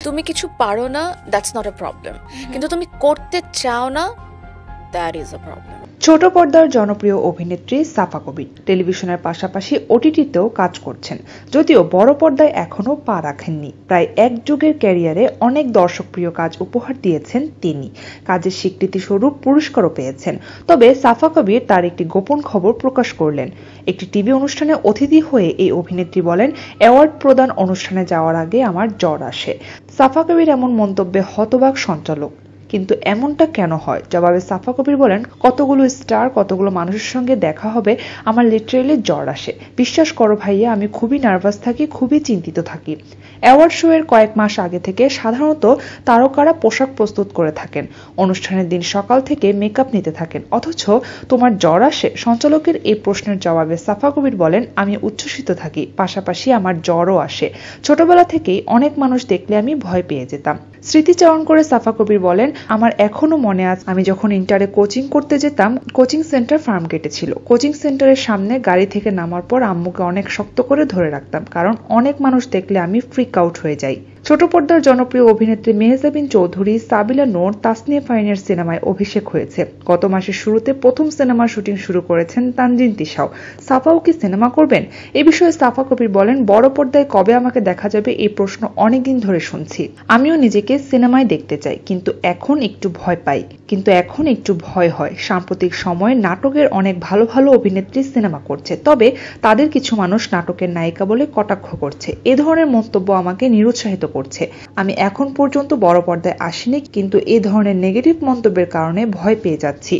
তুমি কিছু পারো না, দ্যাটস নট আ প্রবলেম, কিন্তু তুমি করতে চাও না, দ্যাট ইজ আ প্রবলেম। ছোট পর্দার জনপ্রিয় অভিনেত্রী সাফা কবির টেলিভিশনের পাশাপাশি ওটিটিতেও কাজ করছেন, যদিও বড় পর্দায় এখনো পা রাখেননি। প্রায় এক যুগের ক্যারিয়ারে অনেক দর্শকপ্রিয় কাজ উপহার দিয়েছেন তিনি, কাজের স্বীকৃতি স্বরূপ পুরস্কারও পেয়েছেন। তবে সাফা কবির তার একটি গোপন খবর প্রকাশ করলেন। একটি টিভি অনুষ্ঠানে অতিথি হয়ে এই অভিনেত্রী বলেন, অ্যাওয়ার্ড প্রদান অনুষ্ঠানে যাওয়ার আগে আমার জ্বর আসে। সাফা কবির এমন মন্তব্যে হতবাক সঞ্চালক। কিন্তু এমনটা কেন হয়? জবাবে সাফা কবির বলেন, কতগুলো স্টার, কতগুলো মানুষের সঙ্গে দেখা হবে, আমার লিটারেলি জ্বর আসে। বিশ্বাস করো ভাইয়া, আমি খুবই নার্ভাস থাকি, খুবই চিন্তিত থাকি। অ্যাওয়ার্ড শো এর কয়েক মাস আগে থেকে সাধারণত তারকারা পোশাক প্রস্তুত করে থাকেন, অনুষ্ঠানের দিন সকাল থেকে মেকআপ নিতে থাকেন, অথচ তোমার জ্বর আসে? সঞ্চালকের এই প্রশ্নের জবাবে সাফা কবির বলেন, আমি উচ্ছ্বসিত থাকি, পাশাপাশি আমার জ্বরও আসে। ছোটবেলা থেকেই অনেক মানুষ দেখলে আমি ভয় পেয়ে যেতাম। স্মৃতিচারণ করে সাফা কবির বলেন, আমার এখনো মনে আছে, আমি যখন ইন্টারে কোচিং করতে যেতাম, কোচিং সেন্টার ফার্ম গেটে ছিল। কোচিং সেন্টারের সামনে গাড়ি থেকে নামার পর আম্মুকে অনেক শক্ত করে ধরে রাখতাম, কারণ অনেক মানুষ দেখলে আমি ফ্রিক আউট হয়ে যাই। ছোট পর্দার জনপ্রিয় অভিনেত্রী মেহজাবিন চৌধুরী, সাবিলা নূর, তাসনিয়া ফারিনের সিনেমায় অভিষেক হয়েছে। গত মাসের শুরুতে প্রথম সিনেমার শুটিং শুরু করেছেন তানজিন তিশাও। সাফাও কি সিনেমা করবেন? এ বিষয়ে সাফা কবির বলেন, বড় পর্দায় কবে আমাকে দেখা যাবে এই প্রশ্ন অনেকদিন ধরে শুনছি। আমিও নিজেকে সিনেমায় দেখতে চাই, কিন্তু এখন একটু ভয় হয়। সাম্প্রতিক সময়ে নাটকের অনেক ভালো ভালো অভিনেত্রী সিনেমা করছে, তবে তাদের কিছু মানুষ নাটকের নায়িকা বলে কটাক্ষ করছে। এ ধরনের মন্তব্য আমাকে নিরুৎসাহিত করছে। আমি এখন পর্যন্ত বড় পর্দায় আসিনি, কিন্তু এ ধরনের নেগেটিভ মন্তব্যের কারণে ভয় পেয়ে যাচ্ছি।